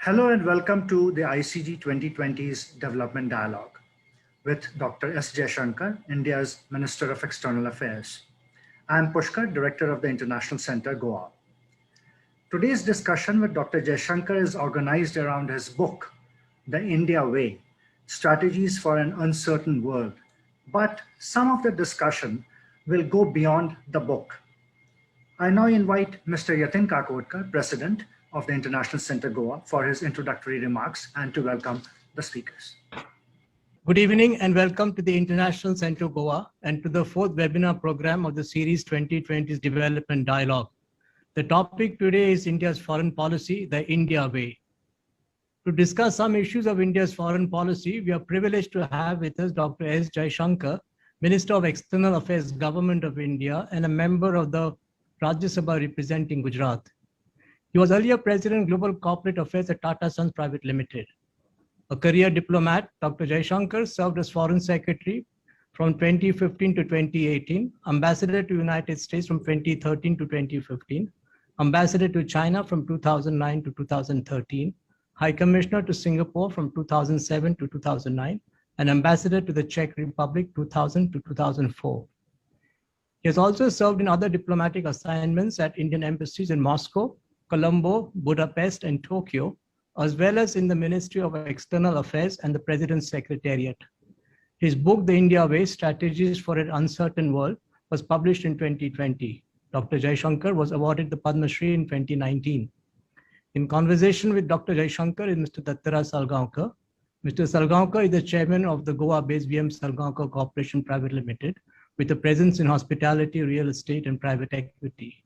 Hello and welcome to the ICG 2020's Development Dialogue with Dr. S. Jaishankar, India's Minister of External Affairs. I am Pushkar, Director of the International Center, Goa. Today's discussion with Dr. Jaishankar is organized around his book, The India Way, Strategies for an Uncertain World. But some of the discussion will go beyond the book. I now invite Mr. Jaishankar Kakodkar, President of the International Center Goa, for his introductory remarks and to welcome the speakers. Good evening and welcome to the International Center Goa and to the fourth webinar program of the series 2020's Development Dialogue. The topic today is India's foreign policy, the India Way. To discuss some issues of India's foreign policy, we are privileged to have with us Dr. S. Jaishankar, Minister of External Affairs, Government of India, and a member of the Rajya Sabha representing Gujarat. He was earlier President Global Corporate Affairs at Tata Sons Private Limited. A career diplomat, Dr. Jaishankar served as Foreign Secretary from 2015 to 2018, Ambassador to United States from 2013 to 2015, Ambassador to China from 2009 to 2013, High Commissioner to Singapore from 2007 to 2009, and Ambassador to the Czech Republic 2000 to 2004. He has also served in other diplomatic assignments at Indian embassies in Moscow, Colombo, Budapest, and Tokyo, as well as in the Ministry of External Affairs and the President's Secretariat. His book, The India Way, Strategies for an Uncertain World, was published in 2020. Dr. Jaishankar was awarded the Padma Shri in 2019. In conversation with Dr. Jaishankar is Mr. Dattaraj Salgaocar. Mr. Salgaocar is the chairman of the Goa-based VM Salgaocar Corporation Private Limited, with a presence in hospitality, real estate, and private equity.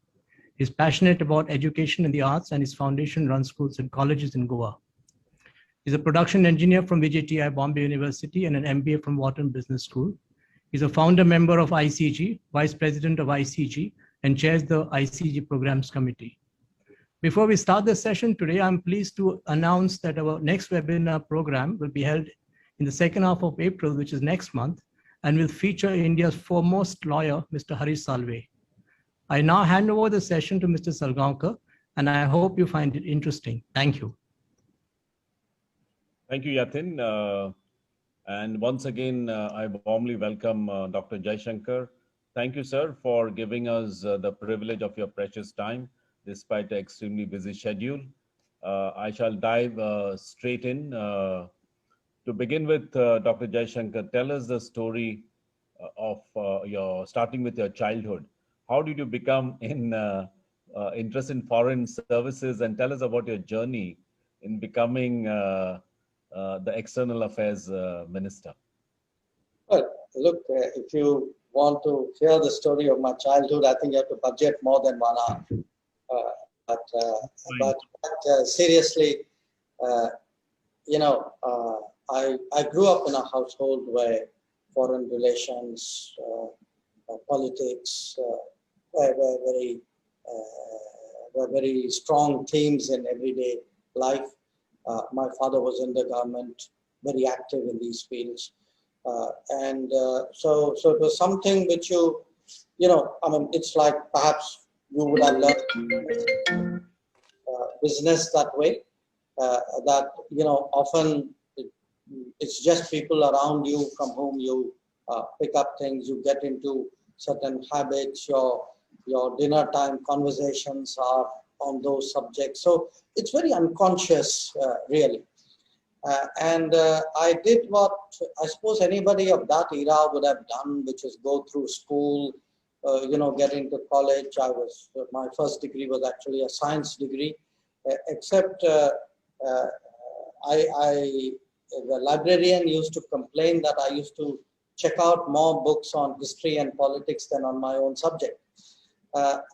He's passionate about education and the arts, and his foundation runs schools and colleges in Goa. He's a production engineer from VJTI Bombay University and an MBA from Wharton Business School. He's a founder member of ICG, Vice President of ICG, and chairs the ICG Programs Committee. Before we start the session today, I'm pleased to announce that our next webinar program will be held in the second half of April, which is next month, and will feature India's foremost lawyer, Mr. Harish Salve. I now hand over the session to Mr. Salgaocar, and I hope you find it interesting. Thank you. Thank you, Yatin. And once again, I warmly welcome Dr. Jaishankar. Thank you, sir, for giving us the privilege of your precious time, despite an extremely busy schedule. I shall dive straight in. To begin with, Dr. Jaishankar, tell us the story of starting with your childhood. How did you become interested in foreign services, and tell us about your journey in becoming the External Affairs Minister? Well, look, if you want to hear the story of my childhood, I think you have to budget more than 1 hour. But seriously, I grew up in a household where foreign relations, politics were very strong themes in everyday life. My father was in the government, very active in these fields. So it was something which it's like perhaps you would have learned business that way, that, often it's just people around you from whom you pick up things, you get into certain habits, your dinner time conversations are on those subjects. So it's very unconscious, really. I did what I suppose anybody of that era would have done, which is go through school, get into college. My first degree was actually a science degree, except the librarian used to complain that I used to check out more books on history and politics than on my own subject.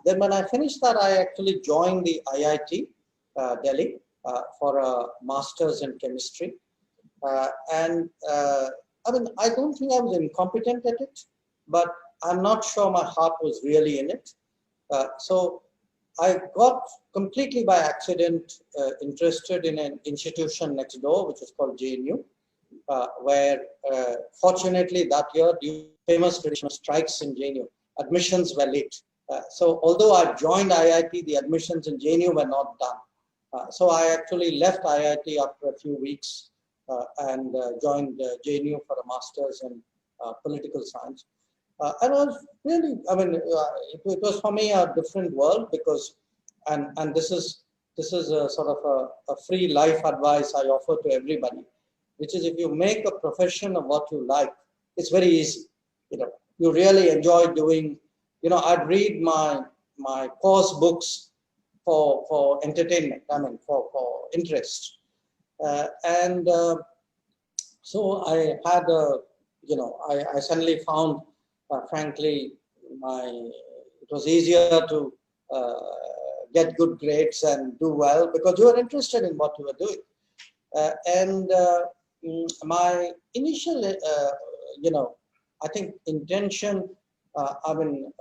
Then when I finished that, I actually joined the IIT Delhi for a master's in chemistry. I don't think I was incompetent at it, but I'm not sure my heart was really in it. So I got completely by accident interested in an institution next door, which is called JNU, where fortunately that year, due to famous traditional strikes in JNU, admissions were late. So although I joined IIT, the admissions in JNU were not done. So I actually left IIT after a few weeks and joined JNU for a master's in political science. And I was really, I mean, it was for me a different world because, and this is a sort of a free life advice I offer to everybody, which is if you make a profession of what you like, it's very easy. You know, you really enjoy doing, you know, I'd read my course books for entertainment, I mean, for interest. So I had you know, I suddenly found, frankly, it was easier to get good grades and do well because you were interested in what you were doing. My initial, you know, I think intention, I mean,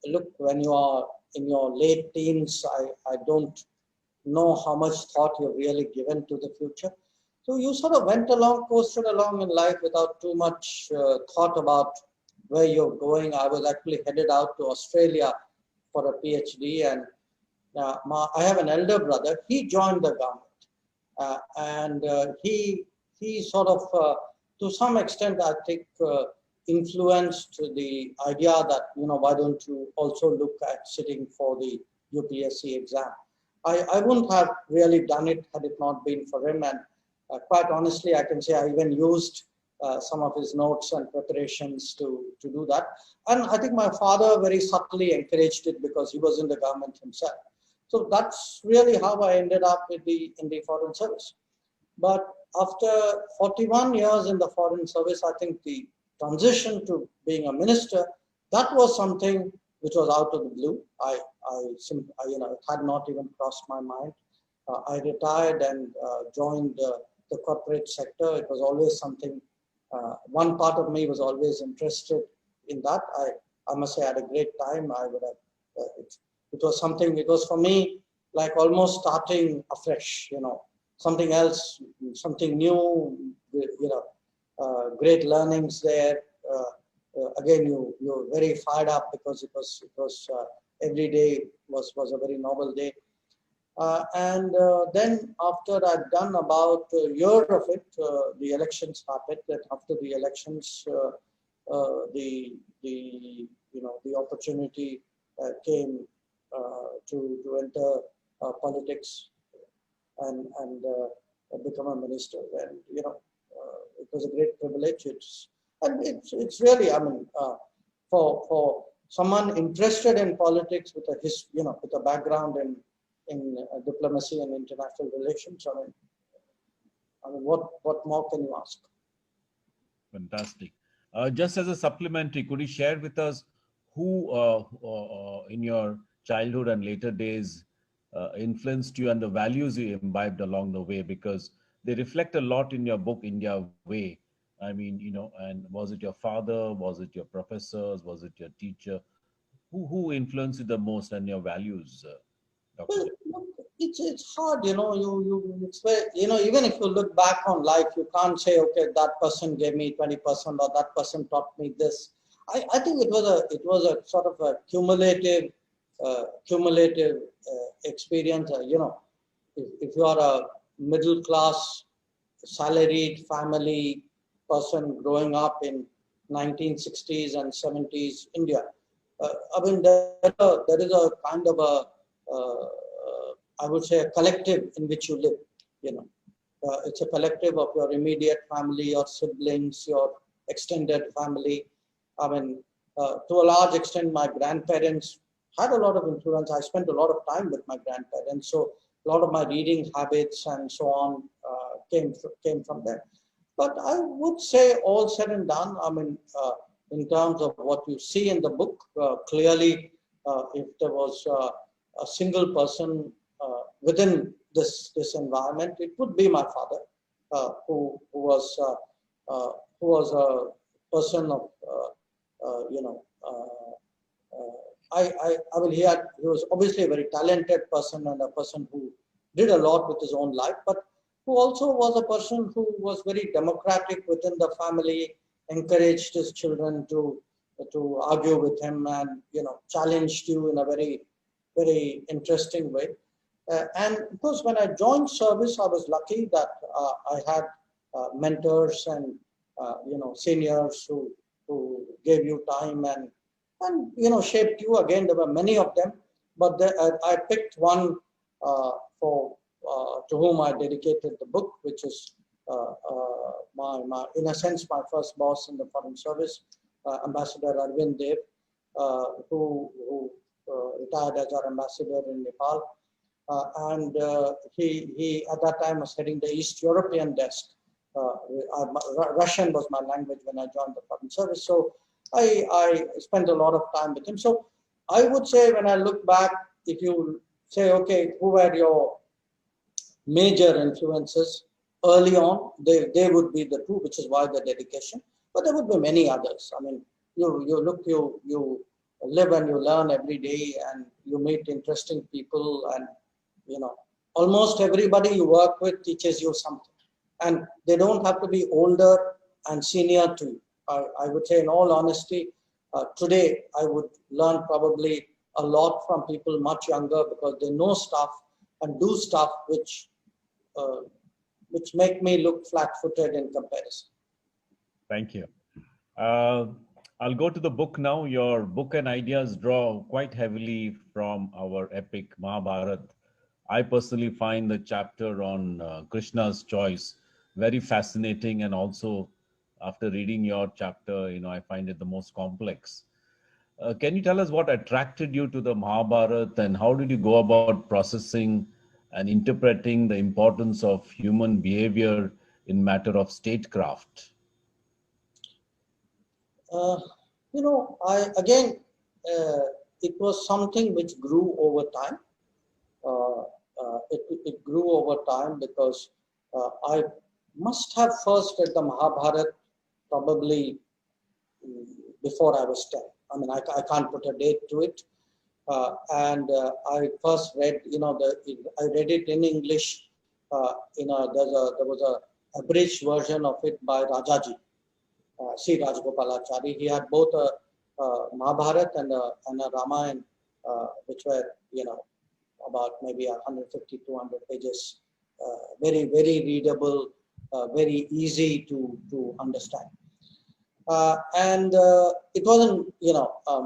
look, when you are in your late teens, I don't know how much thought you've really given to the future. So you sort of went along, coasted along in life without too much thought about where you're going. I was actually headed out to Australia for a PhD, and I have an elder brother. He joined the government, he sort of, to some extent, I think, influenced the idea that, you know, why don't you also look at sitting for the UPSC exam. I wouldn't have really done it had it not been for him, and quite honestly, I can say I even used some of his notes and preparations to do that. And I think my father very subtly encouraged it because he was in the government himself. So that's really how I ended up in the Foreign Service. But after 41 years in the Foreign Service, I think the transition to being a minister, that was something which was out of the blue. You know, it had not even crossed my mind. I retired and joined the corporate sector. It was always something, one part of me was always interested in that. I must say I had a great time. I would have, it was something, it was for me like almost starting afresh, you know, something else, something new, you know, great learnings there. Again, you're very fired up because it was every day was a very novel day. Then after I'd done about a year of it, the election started. That after the elections, the opportunity came to enter politics and become a minister. And you know, it was a great privilege. It's really, I mean, for someone interested in politics with with a background in diplomacy and international relations, I mean, what more can you ask? Fantastic. Just as a supplementary, could you share with us who in your childhood and later days influenced you and the values you imbibed along the way? Because they reflect a lot in your book, India Way. I mean, you know, and was it your father? Was it your professors? Was it your teacher? Who influenced you the most and your values, Dr. Well, look, it's hard, you know. It's very, you know, even if you look back on life, you can't say, okay, that person gave me 20% or that person taught me this. I think it was a sort of a cumulative experience. You know, if you are a middle class, salaried family person growing up in 1960s and 70s India, I mean, there is a kind of I would say a collective in which you live, you know. It's a collective of your immediate family, your siblings, your extended family. I mean, to a large extent, my grandparents had a lot of influence. I spent a lot of time with my grandparents. So a lot of my reading habits and so on came from them. But I would say all said and done, I mean, in terms of what you see in the book, clearly, if there was a single person within this environment, it would be my father, who was a person of I mean, he was obviously a very talented person and a person who did a lot with his own life, but who also was a person who was very democratic within the family, encouraged his children to argue with him and, you know, challenged you in a very, very interesting way. And of course, when I joined service, I was lucky that I had mentors and seniors who gave you time and shaped you. Again, there were many of them, but I picked one to whom I dedicated the book, which is in a sense, my first boss in the Foreign Service, Ambassador Arvind Dev, who retired as our ambassador in Nepal. And he at that time was heading the East European desk. Russian was my language when I joined the Foreign Service. So I spent a lot of time with him. So I would say, when I look back, if you say, okay, who were your major influences early on, they would be the two, which is why the dedication. But there would be many others. I mean, you live and you learn every day, and you meet interesting people, and almost everybody you work with teaches you something, and they don't have to be older and senior to you. I would say, in all honesty, today I would learn probably a lot from people much younger, because they know stuff and do stuff which make me look flat-footed in comparison. Thank you. I'll go to the book now. Your book and ideas draw quite heavily from our epic Mahabharata. I personally find the chapter on Krishna's choice very fascinating, and also after reading your chapter, I find it the most complex. Can you tell us what attracted you to the Mahabharata, and how did you go about processing and interpreting the importance of human behavior in matter of statecraft? It was something which grew over time. It grew over time because I must have first read the Mahabharata probably before I was 10. I mean, I can't put a date to it. I first read, I read it in English. There was a abridged version of it by Rajaji, C. Rajgopalachari. He had both a Mahabharata and a Ramayana, which were, about maybe 150, 200 pages, very, very readable, very easy to understand. It wasn't,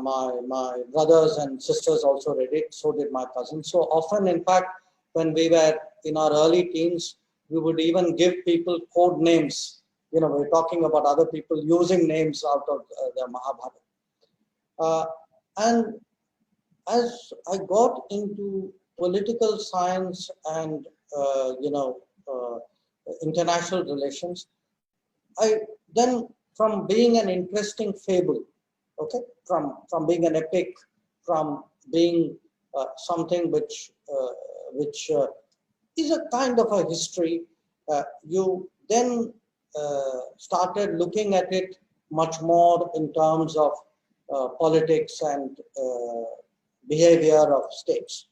my brothers and sisters also read it, so did my cousins. So often, in fact, when we were in our early teens, we would even give people code names. We're talking about other people using names out of the Mahabharata. And as I got into political science and, international relations, I then, from being an interesting fable, okay, from being an epic, from being something which is a kind of a history, you then started looking at it much more in terms of politics and behavior of states.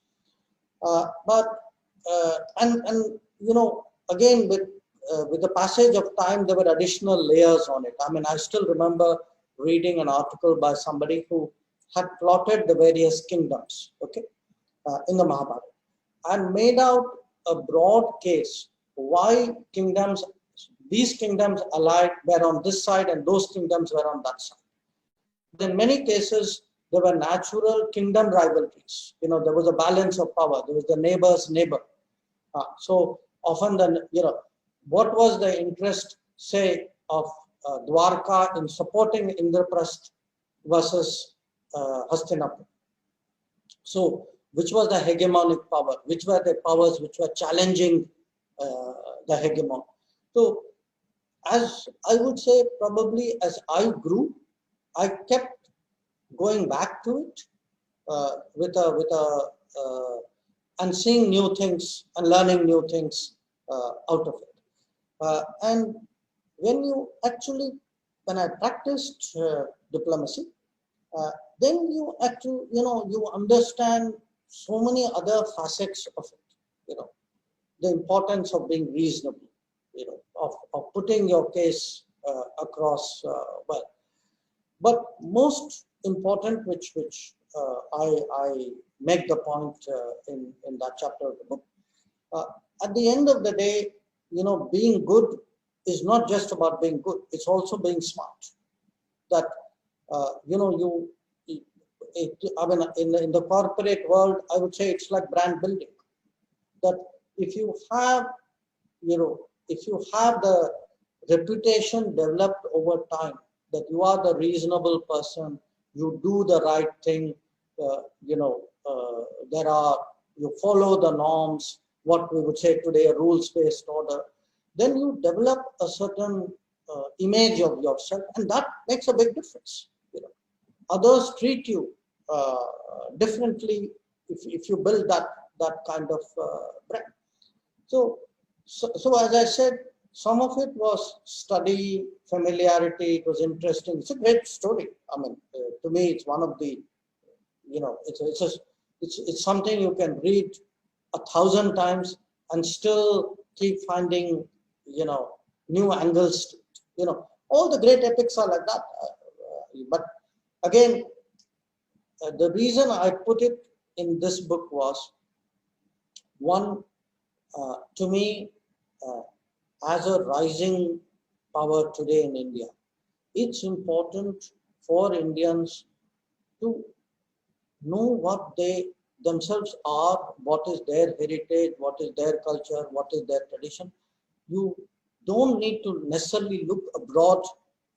Again, with the passage of time, there were additional layers on it. I mean, I still remember reading an article by somebody who had plotted the various kingdoms, okay, in the Mahabharata, and made out a broad case why these kingdoms allied were on this side and those kingdoms were on that side. In many cases, there were natural kingdom rivalries. There was a balance of power. There was the neighbor's neighbor. So often, what was the interest, say, of Dwarka in supporting Indraprasth versus Hastinapur? So, which was the hegemonic power? Which were the powers which were challenging the hegemon? So, as I would say, probably as I grew, I kept going back to it and seeing new things and learning new things out of it. And when I practiced diplomacy, then you actually, you understand so many other facets of it. The importance of being reasonable, of putting your case across well. But most important, which I make the point in that chapter of the book. At the end of the day, being good is not just about being good. It's also being smart. That I mean, in the corporate world, I would say it's like brand building. That if you have the reputation developed over time, that you are the reasonable person, you do the right thing, you follow the norms, what we would say today a rules-based order, then you develop a certain image of yourself, and that makes a big difference. Others treat you differently if you build that kind of brand. So as I said, some of it was study, familiarity. It was interesting. It's a great story. I mean, to me, it's one of the, it's something you can read 1,000 times and still keep finding, new angles to it. All the great epics are like that. But again, the reason I put it in this book was, one, to me, as a rising power today in India, it's important for Indians to know what they themselves are, what is their heritage, what is their culture, what is their tradition. You don't need to necessarily look abroad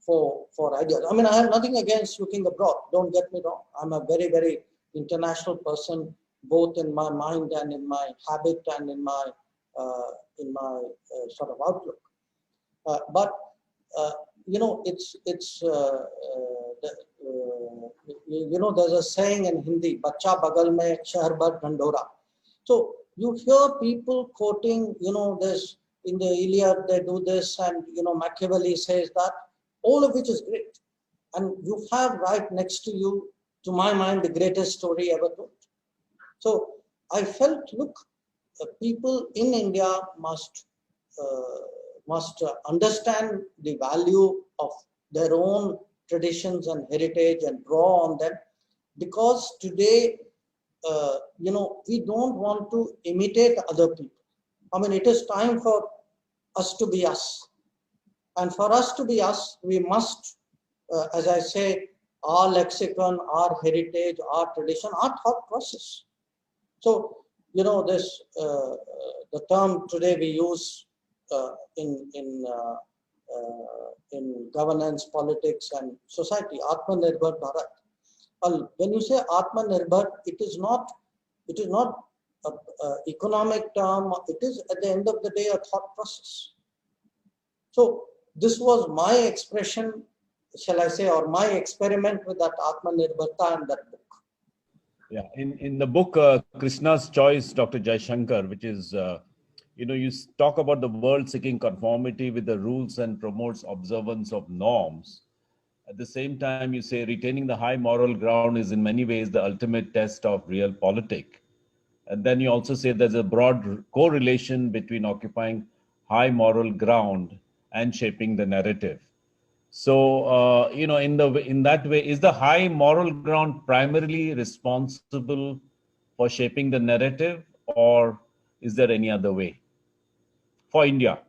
for ideas. I mean, I have nothing against looking abroad. Don't get me wrong. I'm a very, very international person, both in my mind and in my habit and in my sort of outlook. But there's a saying in Hindi, "Bacha bagal mein, shahar bhar dhandora." So you hear people quoting, this in the Iliad, they do this, and Machiavelli says that, all of which is great. And you have right next to you, to my mind, the greatest story ever told. So I felt, look, people in India must understand the value of their own traditions and heritage and draw on them, because today, we don't want to imitate other people. I mean, it is time for us to be us. And for us to be us, we must, as I say, our lexicon, our heritage, our tradition, our thought process. So, this, the term today we use in governance, politics, and society, Atmanirbhar Bharat. Well, when you say Atmanirbhar, it is not an economic term. It is, at the end of the day, a thought process. So this was my expression, shall I say, or my experiment with that Atmanirbharta and that book. Yeah, in the book Krishna's Choice, Dr. Jaishankar, which is, you talk about the world seeking conformity with the rules and promotes observance of norms. At the same time, you say retaining the high moral ground is in many ways the ultimate test of real politic. And then you also say there's a broad correlation between occupying high moral ground and shaping the narrative. So, in that way, is the high moral ground primarily responsible for shaping the narrative, or is there any other way for India?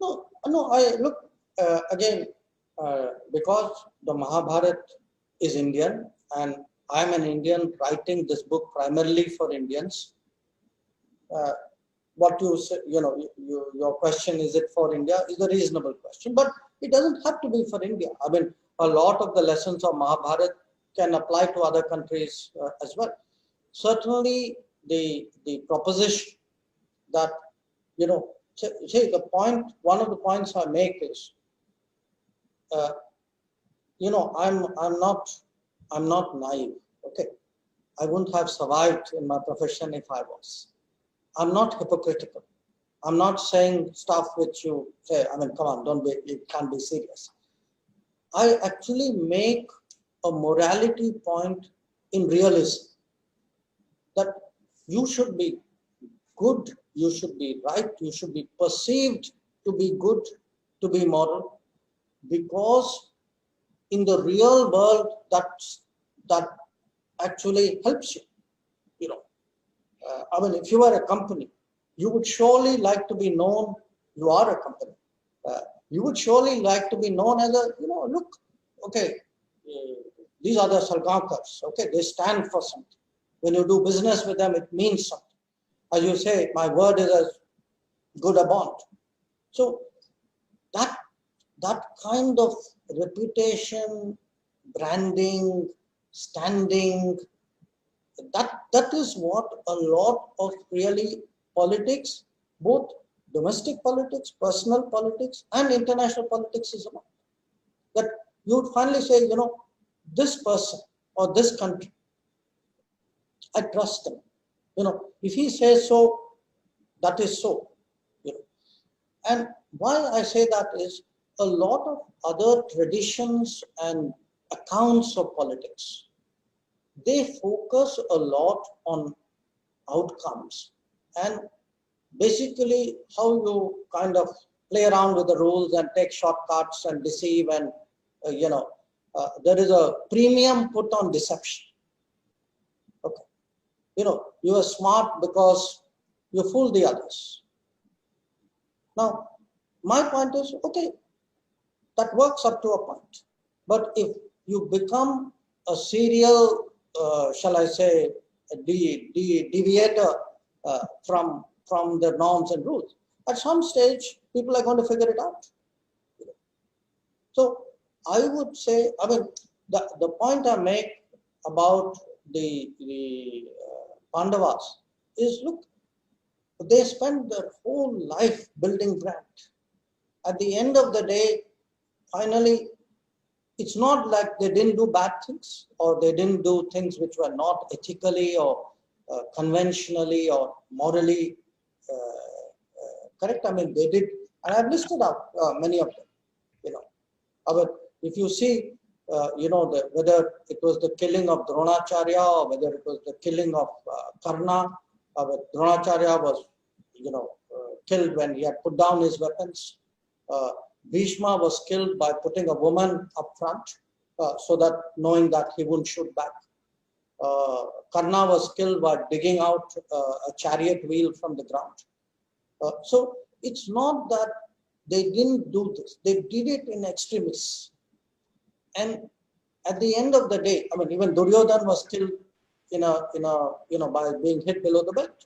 No, I look, again, because the Mahabharata is Indian, and I'm an Indian writing this book primarily for Indians. What you say, your question, is it for India, is a reasonable question, but it doesn't have to be for India. I mean, a lot of the lessons of Mahabharata can apply to other countries as well. Certainly, the proposition that, say the point, one of the points I make is, I'm not naive. Okay, I wouldn't have survived in my profession if I was. I'm not hypocritical. I'm not saying stuff which you say, I mean, come on, it can't be serious. I actually make a morality point in realism, that you should be good, you should be right, you should be perceived to be good, to be moral, because in the real world, that actually helps you. You know, I mean, if you are a company, you would surely like to be known. You are a company. You would surely like to be known as a, you know, look, okay, these are the Salgaocars. Okay, they stand for something. When you do business with them, it means something. As you say, my word is as good a bond. So that kind of reputation, branding, standing, that is what a lot of really politics, both domestic politics, personal politics, and international politics is about. That you would finally say, you know, this person or this country, I trust him. You know, if he says so, that is so. You know. And why I say that is a lot of other traditions and accounts of politics, they focus a lot on outcomes and basically how you kind of play around with the rules and take shortcuts and deceive, and there is a premium put on deception. Okay, you know, you are smart because you fool the others. Now, my point is, okay, that works up to a point, but if you become a serial, shall I say, a deviator from the norms and rules, at some stage, people are going to figure it out. So I would say, I mean, the point I make about the Pandavas is, look, they spent their whole life building brand. At the end of the day, finally, it's not like they didn't do bad things or they didn't do things which were not ethically or conventionally or morally correct. I mean, they did, and I've listed up many of them. You know, but if you see, whether it was the killing of Dronacharya or whether it was the killing of Karna, Dronacharya was, killed when he had put down his weapons. Bhishma was killed by putting a woman up front, so that knowing that he wouldn't shoot back. Karna was killed by digging out a chariot wheel from the ground. So it's not that they didn't do this; they did it in extremis. And at the end of the day, I mean, even Duryodhan was killed by being hit below the belt.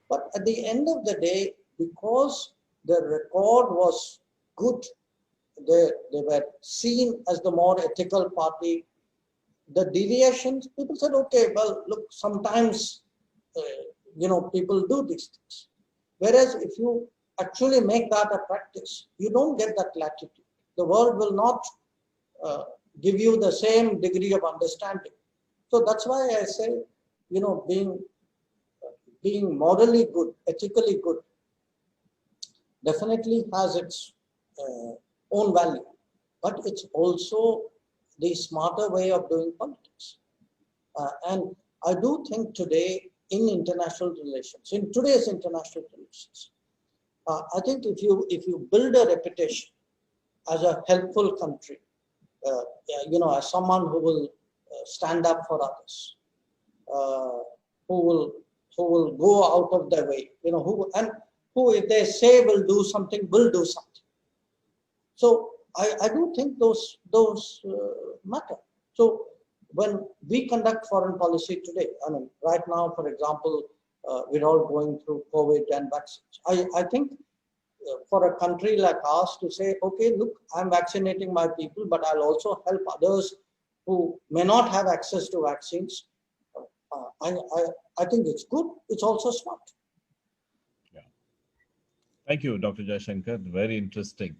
But at the end of the day, because the record was good, they were seen as the more ethical party. The deviations, people said, okay, well, look, sometimes, people do these things. Whereas if you actually make that a practice, you don't get that latitude. The world will not give you the same degree of understanding. So that's why I say, being morally good, ethically good, definitely has its own value, but it's also the smarter way of doing politics. And I do think today in international relations, in today's international relations, I think if you build a reputation as a helpful country, as someone who will stand up for others, who will go out of their way, who if they say will do something, will do something. So I do think those matter. So when we conduct foreign policy today, I mean, right now, for example, we're all going through COVID and vaccines. I think for a country like ours to say, okay, look, I'm vaccinating my people, but I'll also help others who may not have access to vaccines. I think it's good. It's also smart. Yeah. Thank you, Dr. Jaishankar. Very interesting.